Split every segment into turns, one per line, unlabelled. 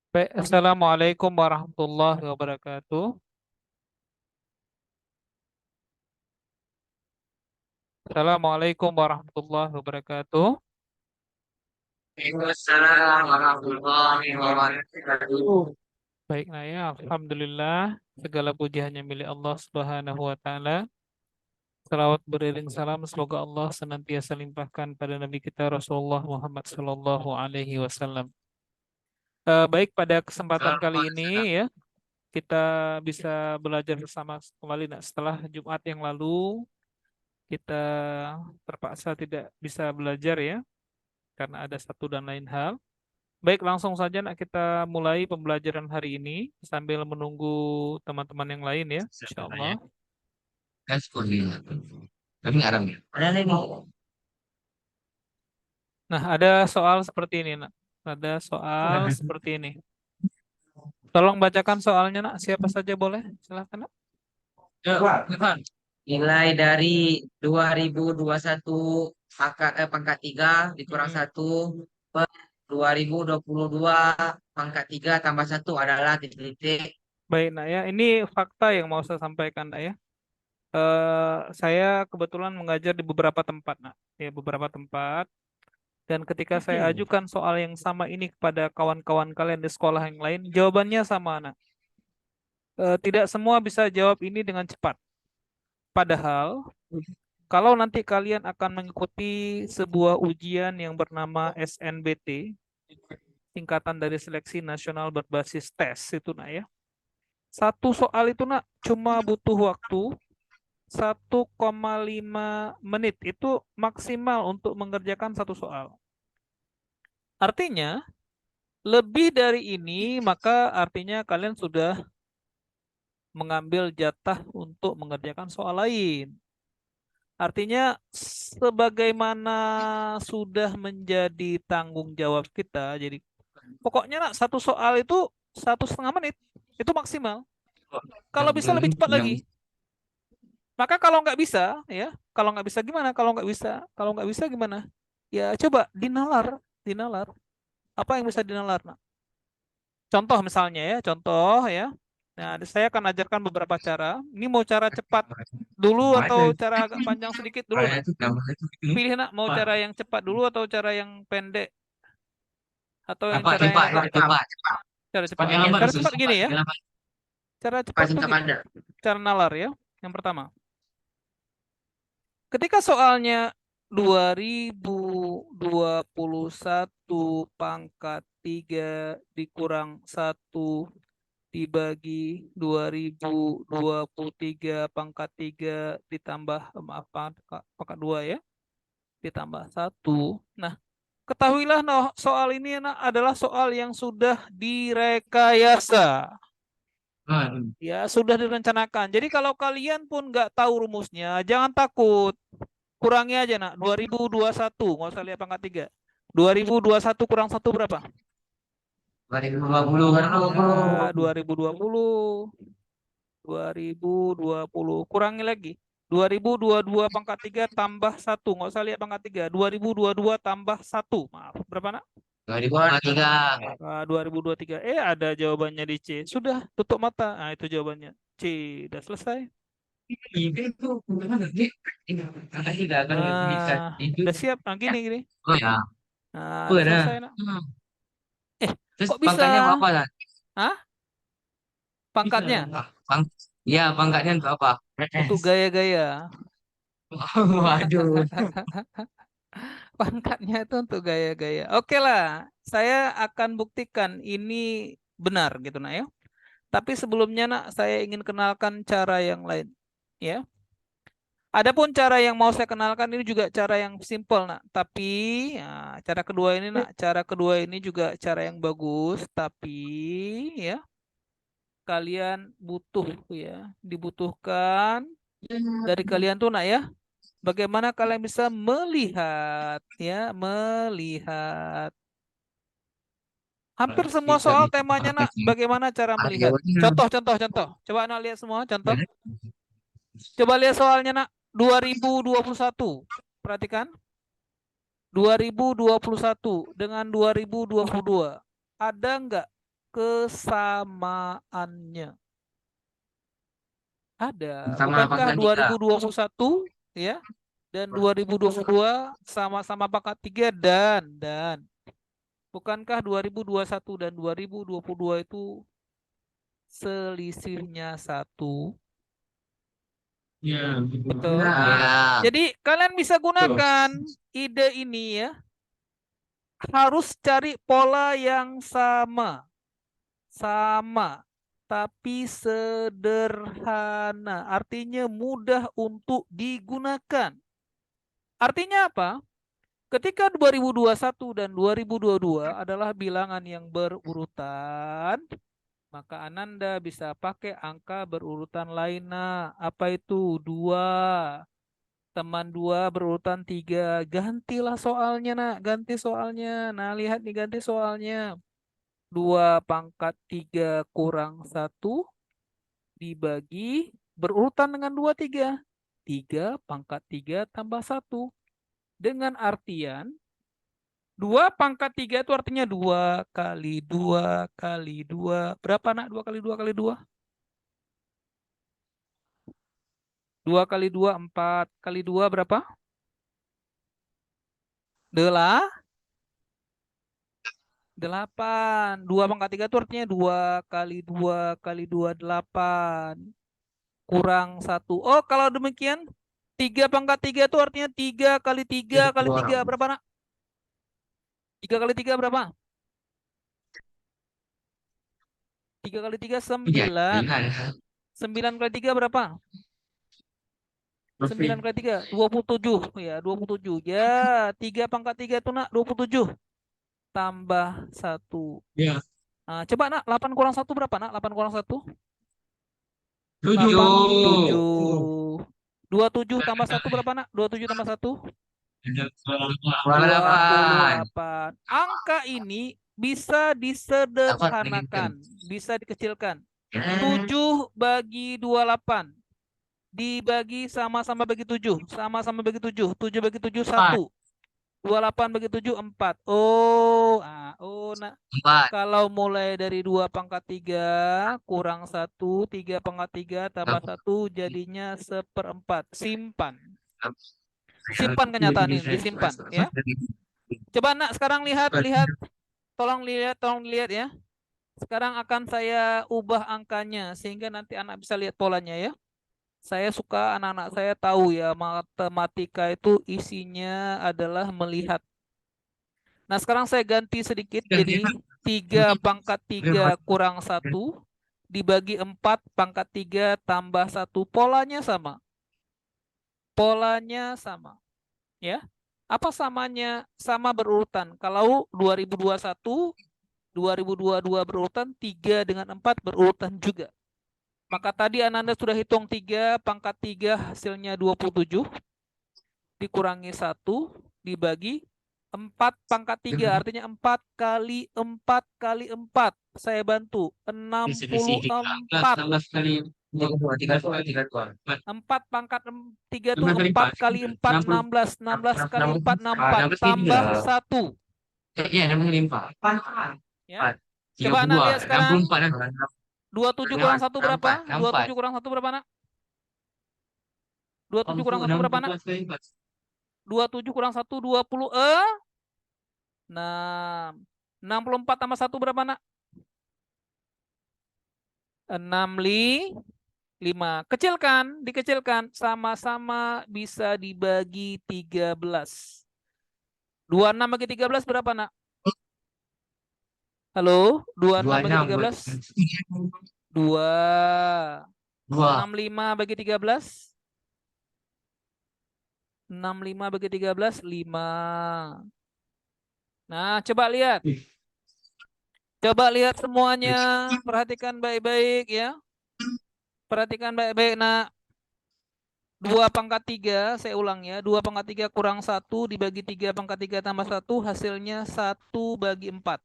Baik, Assalamualaikum warahmatullahi wabarakatuh. Assalamualaikum warahmatullahi wabarakatuh.
Waalaikumsalam warahmatullahi wabarakatuh.
Baik, Naya, Alhamdulillah. Segala puji hanya milik Allah Subhanahu wa Ta'ala. Salawat beriring salam, semoga Allah senantiasa limpahkan pada Nabi kita Rasulullah Muhammad Sallallahu Alaihi Wasallam. Baik, pada kesempatan kali ini ya, kita bisa belajar bersama kembali. Nah, setelah Jumat yang lalu, kita terpaksa tidak bisa belajar ya, karena ada satu dan lain hal. Baik, langsung saja nak kita mulai pembelajaran hari ini sambil menunggu teman-teman yang lain ya, insya Allah.
Kan sekolah. Tapi ngarang ya. Ada lagi.
Nah, ada soal seperti ini nak. Ada soal seperti ini. Tolong bacakan soalnya nak. Siapa saja boleh? Silahkan nak.
Depan. Nilai dari 2021 pangkat 3 dikurang
Mm-mm.
1 per 2022 pangkat 3 tambah 1 adalah titik-titik.
Baik nak ya. Ini fakta yang mau saya sampaikan nak ya. Saya kebetulan mengajar di beberapa tempat nak. Ya, beberapa tempat. Dan ketika saya ajukan soal yang sama ini kepada kawan-kawan kalian di sekolah yang lain, jawabannya sama nak. Tidak semua bisa jawab ini dengan cepat. Padahal, kalau nanti kalian akan mengikuti sebuah ujian yang bernama SNBT, singkatan dari Seleksi Nasional Berbasis Tes itu nak ya. Satu soal itu nak cuma butuh waktu 1,5 menit itu maksimal untuk mengerjakan satu soal. Artinya, lebih dari ini maka artinya kalian sudah mengambil jatah untuk mengerjakan soal lain. Artinya, sebagaimana sudah menjadi tanggung jawab kita, jadi pokoknya nak satu soal itu 1,5 menit, itu maksimal. Kalau bisa lebih cepat
Yang
lagi. Maka kalau nggak bisa, ya, kalau nggak bisa gimana? Kalau nggak bisa gimana? Ya coba dinalar, dinalar. Apa yang bisa dinalar, nak? Contoh misalnya ya, contoh ya. Nah, saya akan ajarkan beberapa cara. Ini mau cara cepat dulu atau cara agak panjang sedikit dulu, nak?
namanya itu ini.
Pilih nak, mau cara yang cepat dulu atau cara yang pendek atau yang
Apa
cara yang
cepat,
agak
cepat,
cara
cepat
cepat.
yang lambat
Cara cepat
cepat
gini ya.
yang lambat.
Cara
Cepat
cepat tuh
singkat
gini.
padat.
Cara nalar ya. Yang pertama, ketika soalnya 2021 pangkat 3 dikurang 1 dibagi 2023 pangkat 3 ditambah maaf pangkat 2 ya, ditambah 1. Nah, ketahuilah nah, soal ini nah, adalah soal yang sudah direkayasa.
Hmm.
Ya, sudah direncanakan. Jadi kalau kalian pun nggak tahu rumusnya, jangan takut. Kurangi aja nak, 2021, nggak usah lihat pangkat 3. 2021 kurang 1 berapa?
2020 kan 20.
Ya, 2020. 2020. Kurangi lagi. 2022 pangkat 3 tambah 1. Nggak usah lihat pangkat 3. 2022 tambah 1. Maaf, berapa nak?
2023.
2023. Ada jawabannya di C. Sudah, tutup mata. Nah, itu jawabannya. C. Udah selesai.
Itu gimana sih? Ini tidak akan bisa
Nah,
itu.
udah siap. Nah,
Ya.
gini, gini.
Oh ya.
Nah,
Oh
udah
ya.
selesai nak.
Hmm.
Eh,
Terus
kok bisa?
pangkatnya apa lah?
Hah? Pangkatnya?
Pang, ya pangkatnya untuk apa?
Untuk
PNS.
gaya-gaya.
Waduh.
Pangkatnya itu untuk gaya-gaya. Oke lah, saya akan buktikan ini benar gitu nak ya. Tapi sebelumnya nak, saya ingin kenalkan cara yang lain. Ya, adapun cara yang mau saya kenalkan ini juga cara yang simple nak. Tapi ya, cara kedua ini nak, cara kedua ini juga cara yang bagus. Tapi ya, kalian butuh ya, dibutuhkan dari kalian tuh nak ya. Bagaimana kalian bisa melihat ya, melihat. Hampir semua
Bisa
soal
bisa
temanya nak bagaimana cara
Ah,
melihat.
jawabannya.
Contoh, contoh, contoh. Coba anak lihat semua contoh. Coba lihat soalnya nak 2021. Perhatikan 2021 dengan 2022. Ada nggak? kesamaannya? Ada.
Sama
Bukankah
pangkat 3.
2021 ya dan 2022 sama-sama pangkat 3 dan bukankah 2021 dan 2022 itu selisihnya 1?
Ya,
Betul.
ya.
Jadi kalian bisa gunakan ide ini ya. Harus cari pola yang sama. Sama. Tapi sederhana. Artinya mudah untuk digunakan. Artinya apa? Ketika 2021 dan 2022 adalah bilangan yang berurutan, maka Ananda bisa pakai angka berurutan lain. Nah, apa itu? 2. Teman 2 berurutan 3. Gantilah soalnya, nak. Ganti soalnya. Nah, lihat nih ganti soalnya. 2 pangkat 3 kurang 1 dibagi berurutan dengan 2, 3. 3 pangkat 3 tambah 1. Dengan artian 2 pangkat 3 itu artinya 2 kali 2 kali 2. Berapa, nak? 2 kali 2 kali 2? 2 kali 2, 4. Kali 2 berapa? 8. 2 pangkat 3 itu artinya 2 kali 2 kali 2, 8. Kurang 1. Oh, kalau demikian 3 pangkat 3 itu artinya 3 kali 3 kali 3. Berapa, nak? 3 kali 3 berapa? 3 kali 3, 9. 9 kali 3 berapa? 9 kali 3, 27. Ya, 27. Ya, 3 pangkat 3 itu, nak, 27. Tambah 1.
Ya.
Nah, coba, nak, 8 kurang 1 berapa, nak? 8 kurang 1?
7.
7. 27 tambah 1 berapa, nak? 27 tambah 1?
28.
28. Angka ini bisa disederhanakan, bisa dikecilkan. 7 bagi 28 dibagi sama-sama bagi 7. Sama-sama bagi 7. 7 bagi 7, 1. 28 bagi 7, 4. Oh, nah.
4.
Kalau mulai dari 2 pangkat 3 kurang 1, 3 pangkat 3 tambah 1 jadinya 1/4. Simpan. Simpan kenyataan ini, disimpan ya. Coba, nak, sekarang lihat. Tolong lihat ya. Sekarang akan saya ubah angkanya sehingga nanti anak bisa lihat polanya ya. Saya suka anak-anak saya tahu ya, matematika itu isinya adalah melihat. Nah, sekarang saya ganti sedikit jadi 3 pangkat 3 kurang 1 dibagi 4 pangkat 3 tambah 1. Polanya sama. Polanya sama. Ya. Apa samanya? Sama berurutan. Kalau 2021, 2022 berurutan, 3 dengan 4 berurutan juga. Maka tadi Ananda sudah hitung 3 pangkat 3 hasilnya 27 dikurangi 1 dibagi 4 pangkat 3 artinya 4 kali 4 kali 4. Saya bantu 64. 4 pangkat 3 itu 4 kali 4, 16. 16 kali 4, 64 tambah 1.
Iya, 65.
Ya. Coba anak lihat sekarang. 27 kurang 1 berapa? 27 kurang 1 berapa, nak? 27 kurang 1 berapa, nak? 27 kurang 1, 20. 6. 64 tambah 1 berapa, nak? 65. Kecilkan, dikecilkan. Sama-sama bisa dibagi 13. 26 bagi 13 berapa, nak? Halo? 26 bagi 13? 2. 65 bagi 13? 65 bagi 13, 5. Nah, coba lihat. Coba lihat semuanya. Perhatikan baik-baik ya. Perhatikan baik-baik. Nah, 2 pangkat 3, saya ulang ya. 2 pangkat 3 kurang 1 dibagi 3 pangkat 3 tambah 1 hasilnya 1 bagi 4.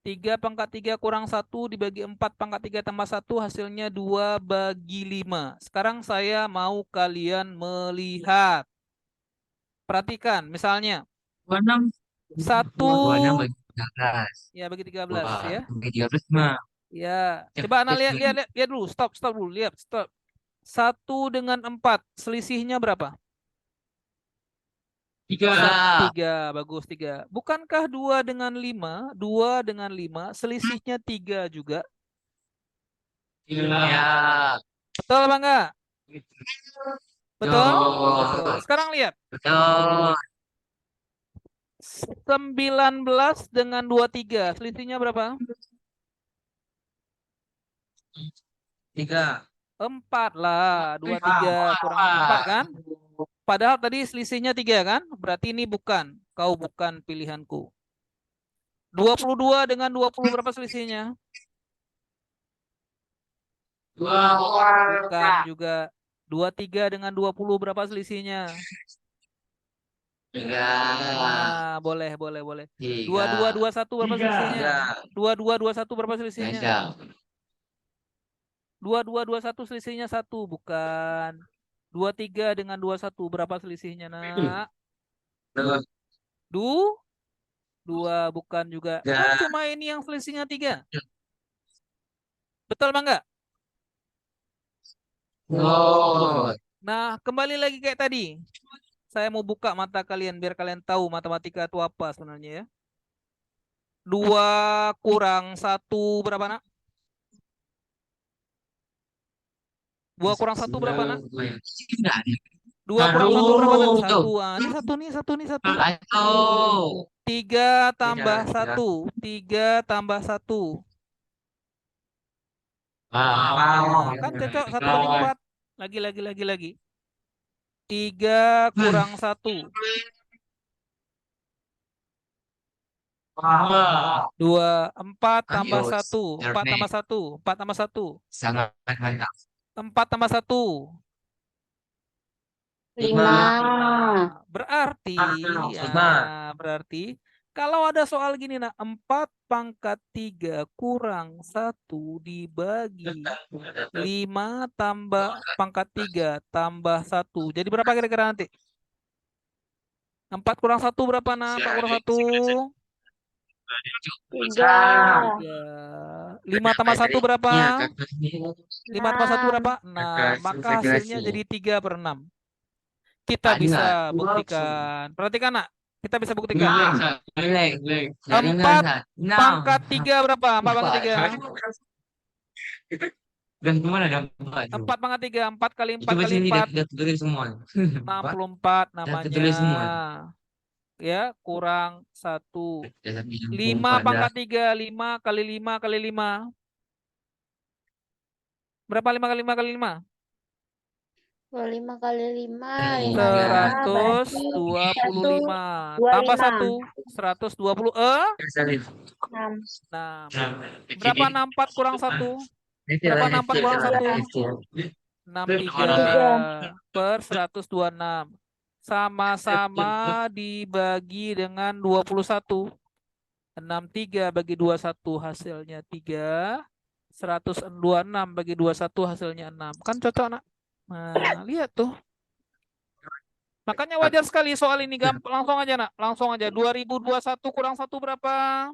3 pangkat 3 kurang 1 dibagi 4 pangkat 3 tambah 1 hasilnya 2 bagi 5. Sekarang saya mau kalian melihat. Perhatikan, misalnya 1
13.
Ya, bagi 13
Wah,
ya.
bagi 13 mah.
Ya, coba anak
Cepet
lihat,
nih.
lihat, lihat, lihat dulu. Stop, stop dulu. Lihat, stop. 1 dengan 4, selisihnya berapa?
3.
3, bagus 3. Bukankah 2 dengan 5, 2 dengan 5, selisihnya 3 juga?
Ya.
Betul apa enggak? Betul? Betul.
Betul.
Sekarang lihat.
Betul.
19 dengan 23, selisihnya berapa?
3.
4 lah. 23 kurang 4 kan? Padahal tadi selisihnya 3 kan? Berarti ini bukan. Kau bukan pilihanku. 22 dengan 20 berapa selisihnya? Bukan juga. 23 dengan 20 berapa selisihnya?
3.
Nah, boleh, boleh, boleh.
3.
22 21 berapa selisihnya? 22 21 berapa selisihnya?
Ada.
22 21 selisihnya 1, bukan. 23 dengan 21 berapa selisihnya, Nak? 2, bukan juga. Kan cuma ini yang selisihnya 3. Betul apa enggak? Nah, kembali lagi kayak tadi. Saya mau buka mata kalian biar kalian tahu matematika itu apa sebenarnya ya. 2 kurang 1 berapa, Nak? 2 kurang 1 berapa, Nak? 2 kurang 1 berapa, Nak? 1. Ah, ini 1 nih, 1 nih, 1. 3 tambah 1. 3 tambah 1. Kan cocok 1/4. Lagi. 3 kurang 1. 2. 4 tambah 1. 4 tambah 1. 4 tambah 1.
Sangat banyak.
4 tambah 1.
5.
Berarti,
Lima.
berarti kalau ada soal gini, nak, 4/3 kurang 1 dibagi 5 tambah pangkat 3 tambah 1. Jadi berapa kira-kira nanti? 4 kurang 1 berapa, nak? 4 kurang 1?
3.
5 tambah 1 berapa? 5 tambah 1 berapa? 6.
Kakak,
Maka
saya
hasilnya
jelasin.
jadi 3/6. Kita bisa buktikan. Perhatikan, nak. Kita bisa buktikan. 4 pangkat 3 berapa? 4 pangkat 3.
Dan kemana ada
4 pangkat 3. 4 kali 4
Itu
kali
masih
4.
kita tulis semua.
64 namanya.
tulis semua.
Ya, kurang 1. 5 pangkat 3. 5 kali 5 kali 5. Berapa 5 kali 5 kali 5?
25 kali 5,
125. Tambah 1. 120.
6.
6. Berapa 64 kurang 1? Berapa 64 kurang 1? 63 per 126. Sama-sama dibagi dengan 21. 63 bagi 21 hasilnya 3. 126 bagi 21 hasilnya 6. Kan cocok, nak? Nah, lihat tuh. Makanya wajar sekali soal ini gampang. Langsung aja, nak. Langsung aja. 2021 kurang 1 berapa?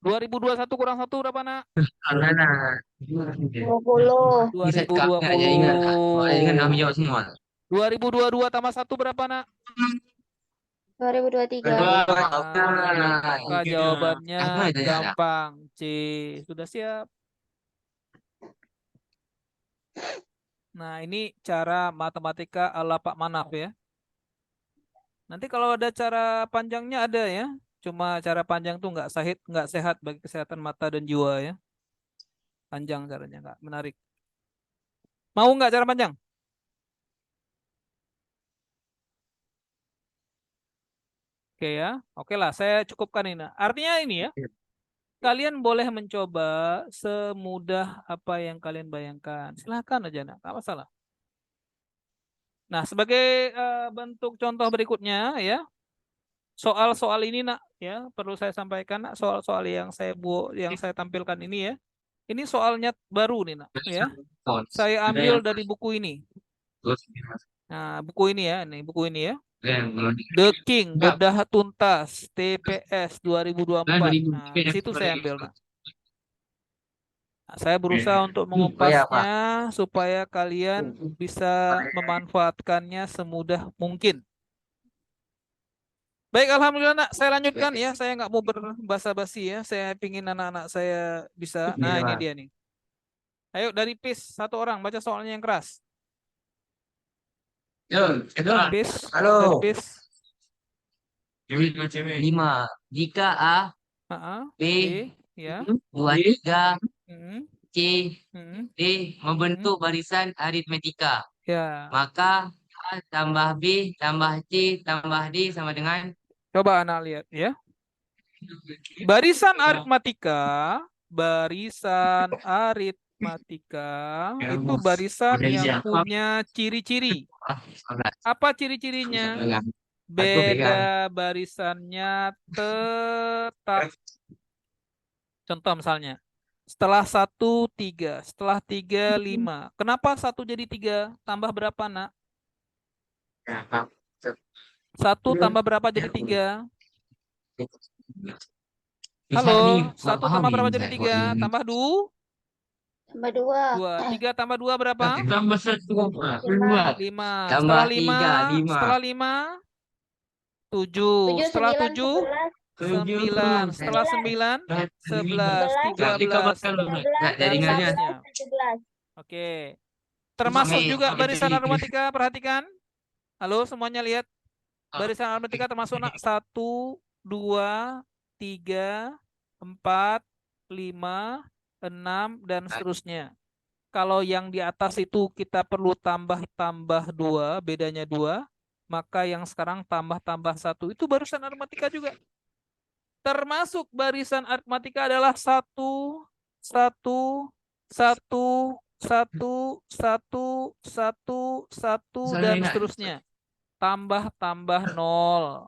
2021 kurang 1 berapa, nak?
20.
2020. 2022 tambah 1 berapa, nak?
2023.
Maka jawabannya gampang. C. Sudah siap. Nah, ini cara matematika ala Pak Manaf ya. Nanti kalau ada cara panjangnya ada ya. Cuma cara panjang tuh nggak sehat bagi kesehatan mata dan jiwa ya. Panjang caranya nggak menarik. Mau nggak cara panjang? Oke ya. Oke lah, saya cukupkan ini. Artinya ini ya. Kalian boleh mencoba semudah apa yang kalian bayangkan. Silahkan aja, nak. Nggak masalah. Nah, sebagai bentuk contoh berikutnya ya. Soal-soal ini, nak, ya, perlu saya sampaikan, nak, soal-soal yang saya tampilkan ini ya. Ini soalnya baru nih, nak, ya. Saya ambil dari buku ini. Nah, buku ini ya, ini buku ini ya. The King, Bedah Tuntas, TPS 2024. Nah, di situ saya ambil, Nak. Nah, saya berusaha untuk mengupasnya supaya kalian bisa memanfaatkannya semudah mungkin. Baik, alhamdulillah, Nak. Saya lanjutkan ya. Saya nggak mau berbasa-basi ya. Saya pingin anak-anak saya bisa. Nah, ini dia nih. Ayo dari PIS, satu orang baca soalnya yang keras. PIS,
Halo.
dari PIS.
5. Jika A, B,
ya.
23,
Mm,
C,
mm,
D membentuk barisan aritmetika,
ya.
maka A tambah B tambah C tambah D sama dengan
Coba anak lihat ya. Barisan aritmatika itu barisan yang punya ciri-ciri. Apa ciri-cirinya? Beda barisannya tetap. Contoh misalnya, setelah 1, 3, setelah 3, 5. Kenapa 1 jadi 3? Tambah berapa, Nak? 1 tambah berapa jadi 3? Halo, 1 tambah berapa jadi 3? Tambah 2?
Tambah 2.
3 tambah 2 berapa?
tambah 1
5.
tambah
Setelah 5, 7.
7,
Setelah
9,
7, 9. Setelah 9, 11, 13, dan seterusnya.
17.
Oke. Termasuk juga barisan aritmatika, perhatikan. Halo, semuanya lihat. Barisan aritmatika termasuk, Nak, 1, 2, 3, 4, 5, 6, dan seterusnya. Kalau yang di atas itu kita perlu tambah 2, bedanya 2, maka yang sekarang tambah 1 itu barisan aritmatika juga. Termasuk barisan aritmatika adalah 1, 1, 1, 1, 1, 1, 1, dan seterusnya. Tambah 0.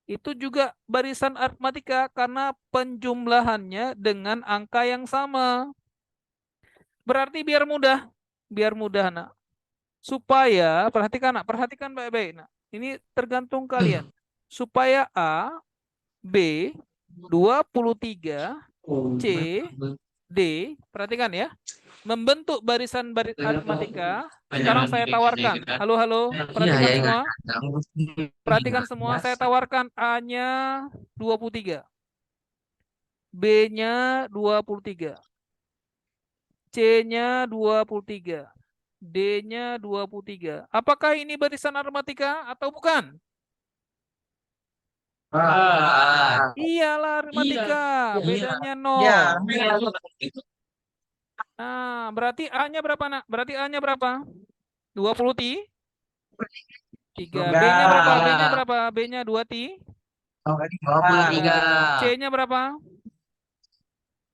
Itu juga barisan aritmatika karena penjumlahannya dengan angka yang sama. Berarti biar mudah, Nak. Supaya, perhatikan baik-baik, Nak. Ini tergantung kalian. Supaya A, B, 23, C, D, perhatikan ya. Membentuk barisan aritmatika. Sekarang saya tawarkan. Halo, perhatikan semua. Perhatikan semua, saya tawarkan A-nya 23. B-nya 23. C-nya 23. D-nya 23. Apakah ini barisan aritmatika atau bukan? Iyalah aritmatika. Bedanya 0. Nah, berarti A-nya berapa, Nak? Berarti A-nya berapa? 23. B-nya berapa? B-nya 23.
23.
C-nya berapa?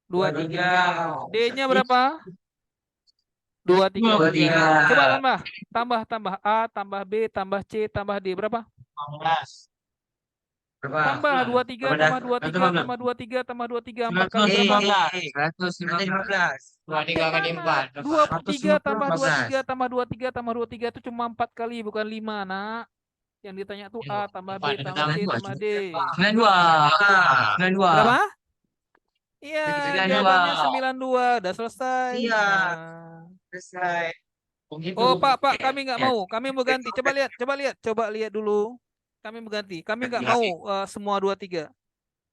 23. D-nya berapa? 23. Coba tambah. A, tambah B, tambah C, tambah D. Berapa? Tambah 23, tambah 23, tambah 23, tambah 23. 4 kali berapa?
115.
23 tambah 23, tambah 23, tambah 23 itu cuma 4 kali, bukan 5, Nak. Yang ditanya tuh A, tambah B, tambah C, tambah D.
92.
Berapa? Iya,
92.
jawabannya 92. Udah selesai.
Iya.
Nah.
Selesai.
Oh, Pak, kami nggak mau. Kami mau ganti. Coba lihat dulu. Kami mau ganti. Kami nggak mau semua 23.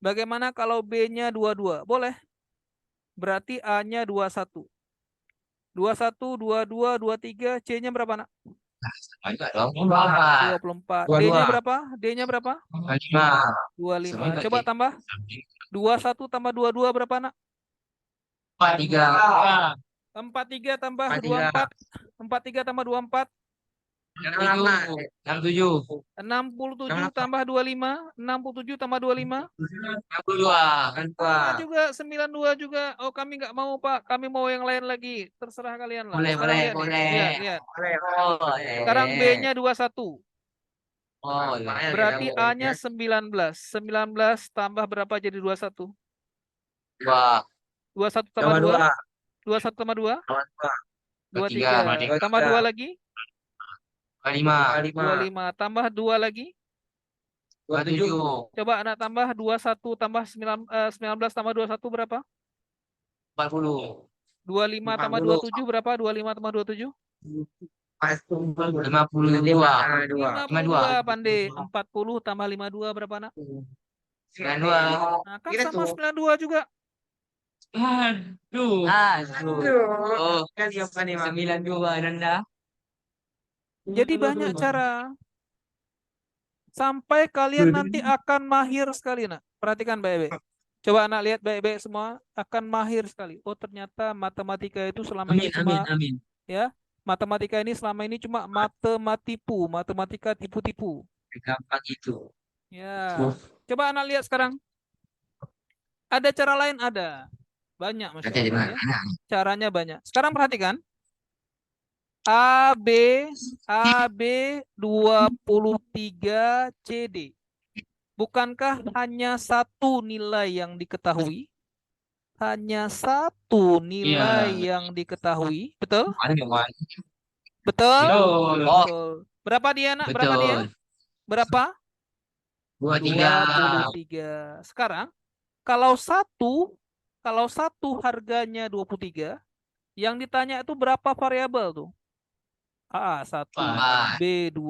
Bagaimana kalau B-nya 22? Boleh. Berarti A-nya 21. 21, 22, 23. C-nya berapa, Nak? 24. D-nya berapa? D-nya berapa? 25. Coba tambah. 21 tambah 22 berapa, Nak?
43.
43 tambah 24. 43 tambah 24.
67.
67 tambah 25. 67 tambah 25.
62.
Ah, juga 92 juga. Oh, kami nggak mau, Pak. Kami mau yang lain lagi. Terserah kalian lah. Sekarang lihat nih. Lihat. Sekarang B-nya 21. Berarti A-nya 19. 19 tambah berapa jadi 21? 21 tambah 2. 21 tambah 2. 23. Tambah 2 lagi.
25.
25 tambah 2 lagi.
27.
Coba anak tambah 21 tambah 19 tambah 21 berapa?
40.
25 tambah
50.
27 berapa? 25 tambah 27?
52.
52 Pandai. 40 tambah 52 berapa nak?
92.
Nah, kan sama 92 juga.
Aduh. Oh, kan 92 Nanda.
Jadi banyak cara. Sampai kalian nanti akan mahir sekali nak. Perhatikan baik-baik. Coba anak lihat baik-baik semua, akan mahir sekali. Oh, ternyata matematika itu selama ini cuma
Amin.
ya, matematika ini selama ini cuma matematika tipu-tipu.
Gampang itu.
Ya. Coba anak lihat sekarang. Ada cara lain ada. Banyak Masya
Kata di
Allah ya.
mana?
Caranya banyak. Sekarang perhatikan. AB 23 CD. Bukankah hanya satu nilai yang diketahui? Hanya satu nilai yang diketahui. Betul? Betul?
Betul.
Betul. Berapa dia nak? Berapa dia? Berapa?
23.
23. Sekarang kalau satu harganya 23, yang ditanya itu berapa variabel tuh? A1,
Empat.
B2,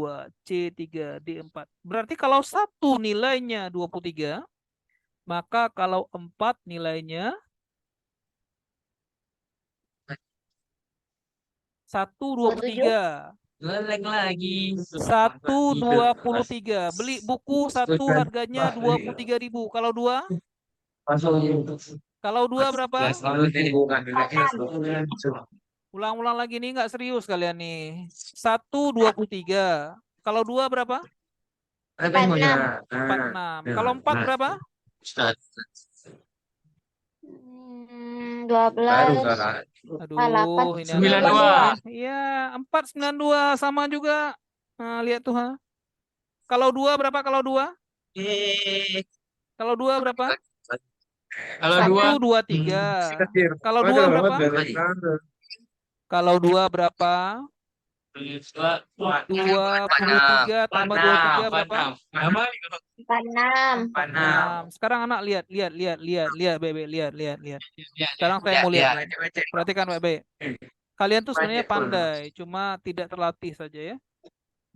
C3, D4. Berarti kalau satu nilainya 23, maka kalau 4 nilainya 123.
Lelek lagi.
123. Beli buku satu harganya 23.000. Kalau dua? Kalau dua berapa? Ulang-ulang lagi nih, nggak serius kalian nih. 123. Kalau dua berapa? 46. Kalau 4 berapa?
12.
Aduh, ini
92.
Iya, 492 sama juga. Nah, lihat tuh, ha. Kalau dua berapa? Kalau dua? Kalau dua berapa?
Kalau
123. Kalau dua berapa? Kalau dua berapa? 23 tambah 23 berapa?
46.
6. Sekarang anak lihat, baik-baik, lihat. Sekarang saya mau lihat. Perhatikan baik-baik. Kalian tuh sebenarnya pandai, cuma tidak terlatih saja ya.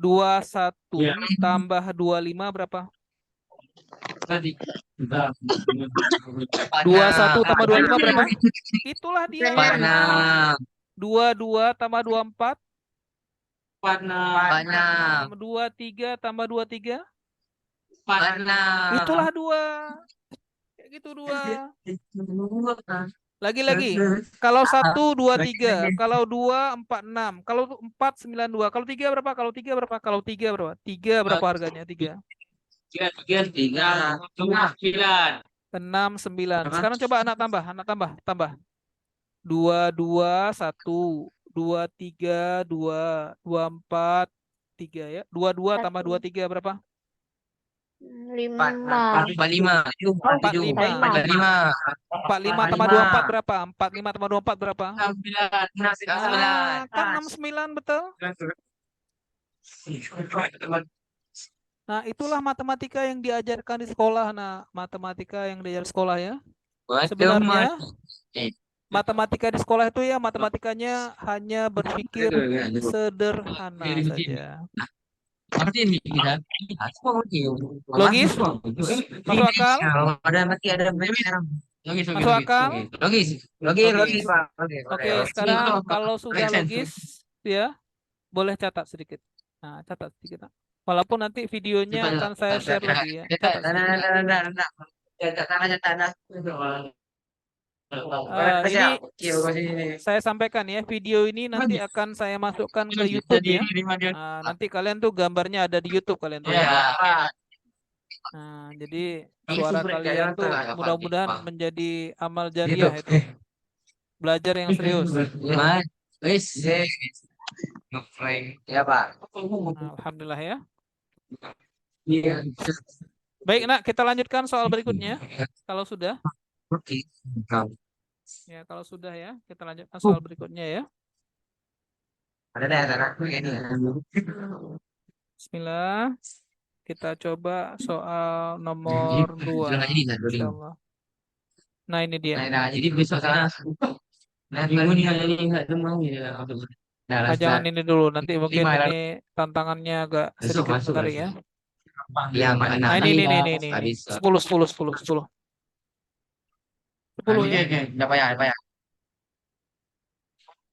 21 tambah 25 berapa? 21 tambah 25 berapa? Itulah dia. 22 tambah 24. 23 tambah 23. Itulah 2. Kayak gitu 2. Lagi. Kalau 1 23, kalau 2 46, kalau 4 92, kalau 3 berapa? Kalau 3 berapa? Kalau 3 berapa? 3 berapa harganya? 3. 6 9. Sekarang coba anak tambah. 2 2 1, 2 3 2, 4 3 ya. 22 tambah 23 berapa?
5.
45.
45 tambah 24 berapa? 45 tambah 24 berapa?
9.
Kan 69 betul? Nah, itulah matematika yang diajarkan di sekolah. Nah, matematika yang diajar sekolah ya. Sebenarnya matematika di sekolah itu ya matematikanya hanya berpikir sederhana saja. Logis? Masuk akal? Masuk akal?
Logis.
Oke, sekarang kalau sudah logis ya, boleh catat sedikit. Nah, catat sedikit. Nak. Walaupun nanti videonya akan saya share lagi ya. Catat sedikit. Ini saya sampaikan ya, video ini nanti akan saya masukkan ke YouTube ya. Nah, nanti kalian tuh gambarnya ada di YouTube kalian tuh ya. Nah, jadi suara kalian tuh mudah-mudahan menjadi amal jariah itu. Belajar yang serius.
Ya, Pak.
Nah, alhamdulillah ya. Baik, nak, kita lanjutkan soal berikutnya. Kalau sudah. Ya, kalau sudah ya, kita lanjutkan soal berikutnya ya.
Ada dah anakku ini.
Bismillah. Kita coba soal nomor 2.
Sudah jadi satu lima.
Insyaallah. Nah, ini dia.
Nah, jadi besok sana. Nah, minggu ini hari ini nggak mau ya. Nah,
Ah, jangan ini dulu. Nanti mungkin
lima
ini tantangannya agak
besok
sedikit
masuk
menarik
lagi.
ya.
Ya,
Nah,
mana
ini.
habis.
10, 10, 10, 10. 10 ya.
Udah payah.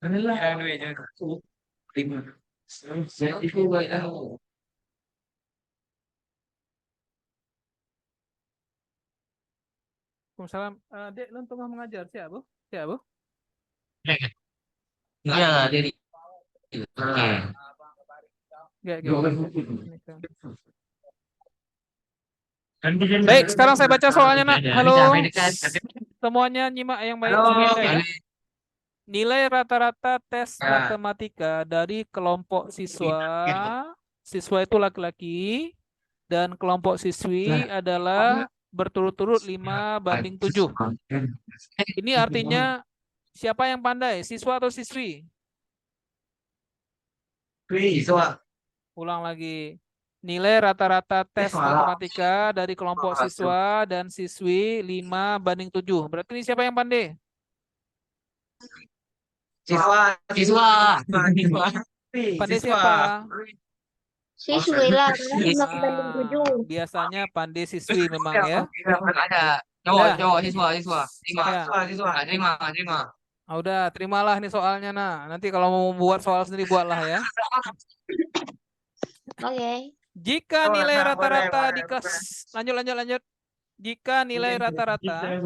Inilah anu ya, lima. Saya itu baik tahu.
Waalaikumsalam. Dek, lu tengah mengajar siapa? Siapa?
Enggak, dari. Oke.
Gak. Ini kan. Baik, sekarang saya baca soalnya, Nak. Halo. Semuanya nyimak yang baik. Ya. Nilai rata-rata tes matematika dari kelompok siswa itu laki-laki, dan kelompok siswi adalah berturut-turut 5:7. Ini artinya siapa yang pandai, siswa atau siswi?
Siswa.
Ulang lagi. Nilai rata-rata tes matematika dari kelompok siswa dan siswi 5:7. Berarti ini siapa yang pandai?
Siswa.
Pandai siapa?
Siswi lah, karena
Siswa.
5/7.
Biasanya pandai siswi memang ya.
Ada.
Udah.
Cowok, siswa.
Ya.
Terima.
Udah, terimalah nih soalnya, nah. Nanti kalau mau buat soal sendiri buatlah ya.
Oke.
Jika nilai rata-rata lanjut. Jika nilai rata-rata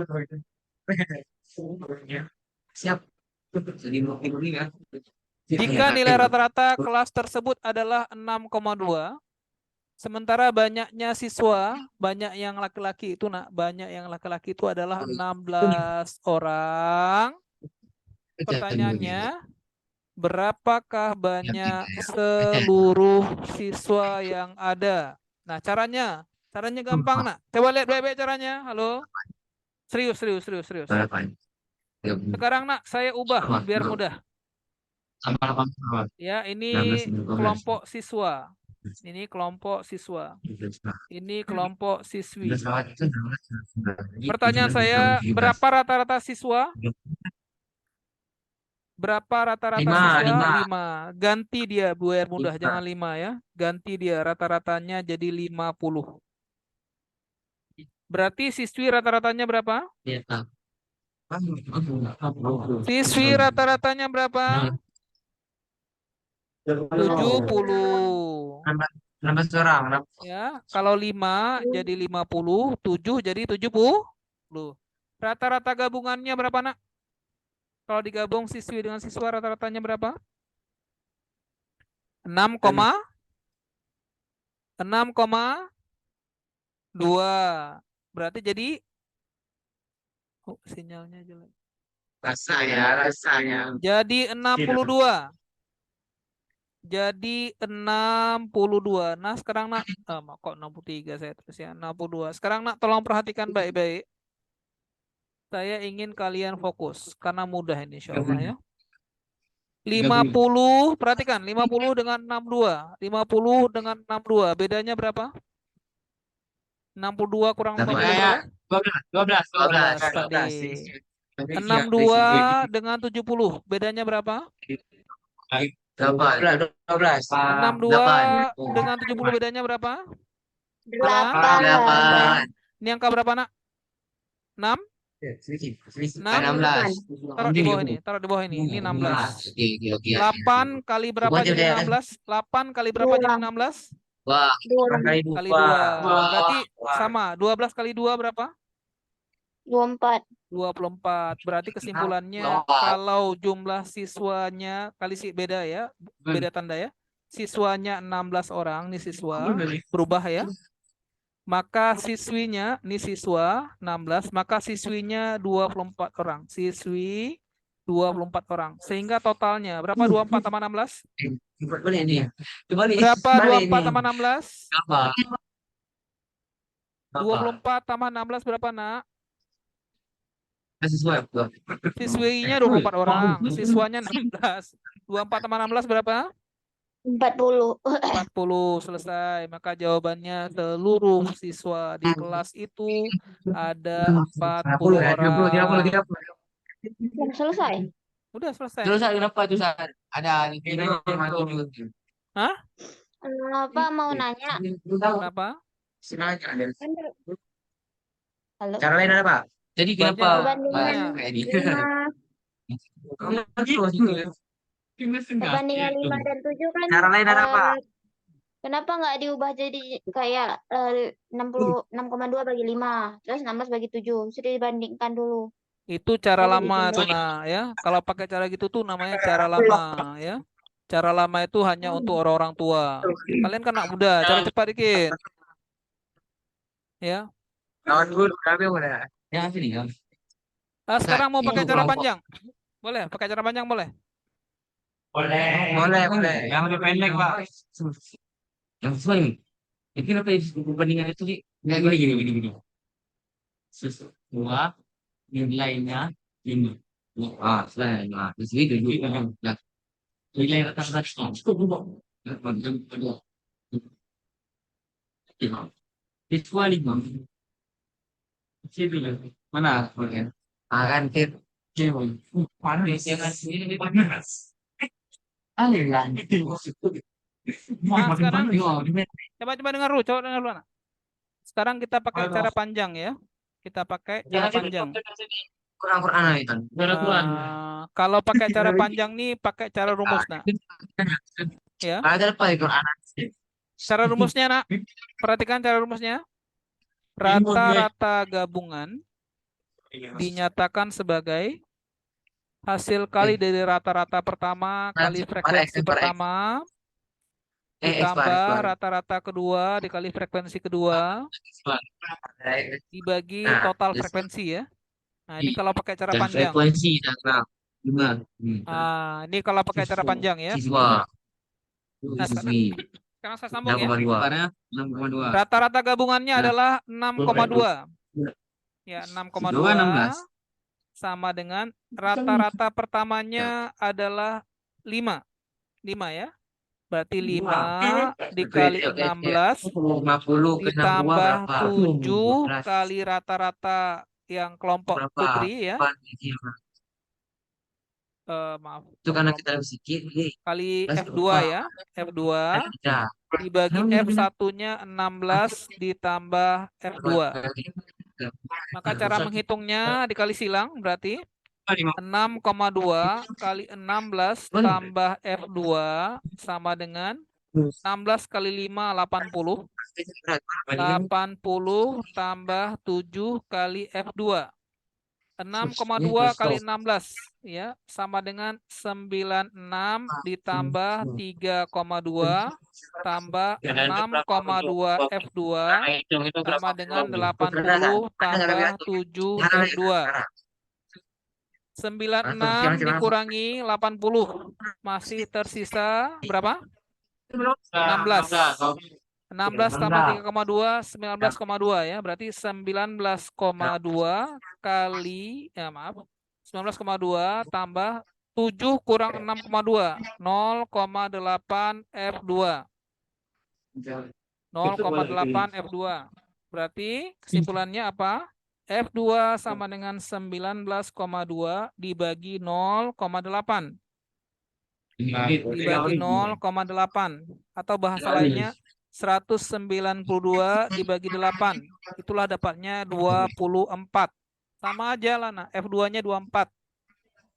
Siap.
Jika nilai rata-rata kelas tersebut adalah 6,2, sementara banyaknya siswa, banyak yang laki-laki itu, Nak, banyak yang laki-laki itu adalah 16 orang. Pertanyaannya, berapakah banyak seluruh siswa yang ada? Nah, caranya gampang, Nak. Coba lihat baik-baik caranya. Halo. Serius. Sekarang, Nak, saya ubah biar mudah. Ya, ini kelompok siswa. Ini kelompok siswa. Ini kelompok siswi. Pertanyaan saya, berapa rata-rata siswa? Berapa rata-rata siswa? 5. Ganti dia biar mudah, jangan 5 ya. Ganti dia, rata-ratanya jadi 50. Berarti siswi rata-ratanya berapa? Siswi rata-ratanya berapa? 70.
16 orang.
Ya, kalau 5 jadi 50, 7 jadi 70. Rata-rata gabungannya berapa, Nak? Kalau digabung siswi dengan siswa rata-ratanya berapa? 6,2. Berarti jadi sinyalnya jelek.
Rasanya.
Jadi 62. Jadi 62. Nah, sekarang, Nak, kok 63 saya terus ya, 62. Sekarang, Nak, tolong perhatikan baik-baik. Saya ingin kalian fokus karena mudah ini insyaallah ya. 50, perhatikan, 50 dengan 62. 50 dengan 62, bedanya berapa? 62 kurang 50 berapa? 12 tadi. 62 dengan 70, bedanya berapa?
12.
62 dengan 70 bedanya berapa?
8.
Ini angka berapa, Nak? 6?
16.
Taruh di bawah ini. Ini 16. 8 kali berapa jadi 16? 8 kali berapa jadi 16?
Wah,
Kali 2. Berarti sama. 12 kali 2 berapa?
24.
24. Berarti kesimpulannya kalau jumlah siswanya kali beda ya, beda tanda ya. Siswanya 16 orang, nih siswa berubah ya. Maka siswinya, ini siswa 16, maka siswinya 24 orang. Siswi 24 orang. Sehingga totalnya berapa 24 tambah 16? Berapa 24 tambah 16? 24 tambah 16 berapa, Nak?
Siswa betul.
Siswinya 24 orang, siswanya 16. 24 tambah 16 berapa?
40.
40. Selesai. Maka jawabannya seluruh siswa di kelas itu ada 40 orang.
30.
Belum selesai.
Udah selesai.
Terus kenapa tuh Sar? Ada nilainya 57.
Hah?
Apa mau nanya?
Kenapa?
Kan halo.
Cara lain ada Pak? Jadi
Banyak.
kenapa
Perbandingan
kayak ini?
5, perbandingan 5 dan 7 kan
Cara lain ada apa?
kenapa nggak diubah jadi kayak 6,2 bagi 5, terus 16 bagi 7. Bisa dibandingkan dulu.
Itu cara
Jadi
lama
bikin
tuh nah ya. Kalau pakai cara gitu tuh namanya cara lama ya. Cara lama itu hanya untuk orang-orang tua. Kalian kan anak muda, cara cepat dikit. Ya.
Kawan gue tapi udah. Yang sini kan.
Sekarang mau pakai
itu
cara
kelompok.
panjang. Boleh, pakai cara panjang boleh.
Boleh. Yang lebih pendek Pak. Yang sesuai nih. Itu kenapa perbandingan itu nggak gini. Semua nilainya ini. Selain di sini dulu. Nah, nilai rata-rata siswa 5. Mana? Akan tip. Mana yang sini panas. Alilah.
Nah, sekarang coba dengar dulu, coba dengar dulu anak. Sekarang kita pakai cara panjang ya. Kita pakai cara panjang.
Kurang itu.
Kalau pakai cara panjang nih pakai cara rumus nak. Ya.
Ada apa itu anak?
Cara rumusnya nak. Perhatikan cara rumusnya. Rata-rata gabungan dinyatakan sebagai hasil kali dari rata-rata pertama kali frekuensi pertama ditambah rata-rata kedua dikali frekuensi kedua dibagi total frekuensi ya. Nah, ini kalau pakai cara panjang.
Frekuensi
Ini kalau pakai cara panjang ya.
Siswa.
Nah, sekarang saya sambung ya.
6,2.
Rata-rata gabungannya adalah 6,2. Ya, 6,2 sama dengan rata-rata pertamanya adalah 5. 5 ya. Berarti 5 dikali 16 ditambah 7 kali rata-rata yang kelompok putri ya. Maaf.
Itu karena kita sedikit
kali F2 ya. F2 dibagi F1-nya 16 ditambah F2. Maka cara menghitungnya dikali silang berarti 6,2 kali 16 tambah F2 sama dengan 16 kali 5 80. 80 tambah 7 kali F2. 6,2 kali 16 ya sama dengan 96 ditambah 3,2 tambah 6,2 F2 sama dengan 80 tambah 7 F2. 96 dikurangi 80 masih tersisa berapa? 16. 16 tambah 3,2 19,2 ya. Berarti 19,2 kali 19,2 tambah 7 kurang 6,2 0,8 F2. 0,8 F2. Berarti kesimpulannya apa? F2 sama dengan 19,2 dibagi 0,8. Dibagi 0,8 atau bahasa lainnya 192 dibagi 8. Itulah dapatnya 24. Sama aja lah nah, F2-nya 24.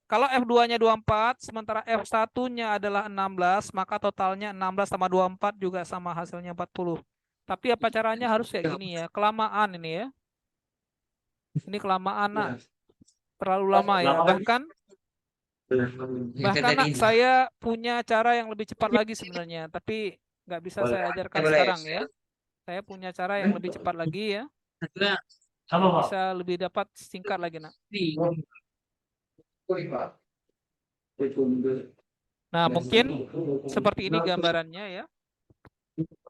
Kalau F2-nya 24 sementara F1-nya adalah 16, maka totalnya 16 sama 24 juga sama hasilnya 40. Tapi apa caranya harus kayak gini ya. Kelamaan ini ya. Ini kelamaan nah. Terlalu lama ya. Bahkan nak, saya punya cara yang lebih cepat lagi sebenarnya, tapi nggak bisa saya ajarkan sekarang ya. Saya punya cara yang lebih cepat lagi ya. Bisa lebih dapat singkat lagi nak. Nah mungkin seperti ini gambarannya ya.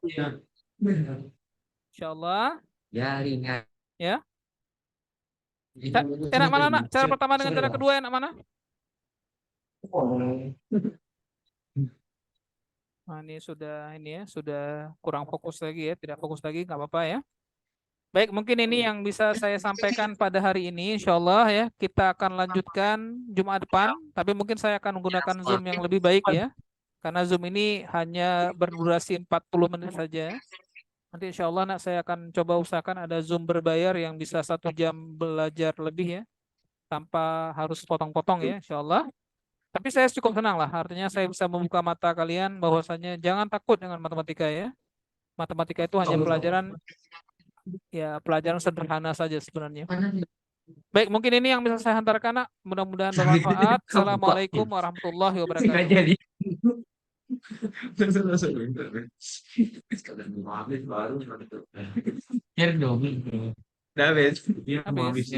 Insya Allah. Ya. Enak mana nak? Cara pertama dengan cara kedua enak mana? Nah, ini sudah kurang fokus lagi ya, tidak fokus lagi, nggak apa-apa ya. Baik, mungkin ini yang bisa saya sampaikan pada hari ini, insya Allah ya. Kita akan lanjutkan Jumat depan, tapi mungkin saya akan menggunakan Zoom yang lebih baik ya. Karena Zoom ini hanya berdurasi 40 menit saja. Nanti insya Allah nak saya akan coba usahakan ada Zoom berbayar yang bisa 1 jam belajar lebih ya, tanpa harus potong-potong ya, insya Allah. Tapi saya cukup senang lah, artinya saya bisa membuka mata kalian bahwasanya jangan takut dengan matematika ya. Matematika itu hanya pelajaran sederhana saja sebenarnya. Baik, mungkin ini yang bisa saya hantarkan, nak. Mudah-mudahan bermanfaat. Assalamualaikum warahmatullahi
Nggak
wabarakatuh.
jadi. Sekalian mau habis baru. Biar dong. Udah habis. Biar mau
Habis.
habis.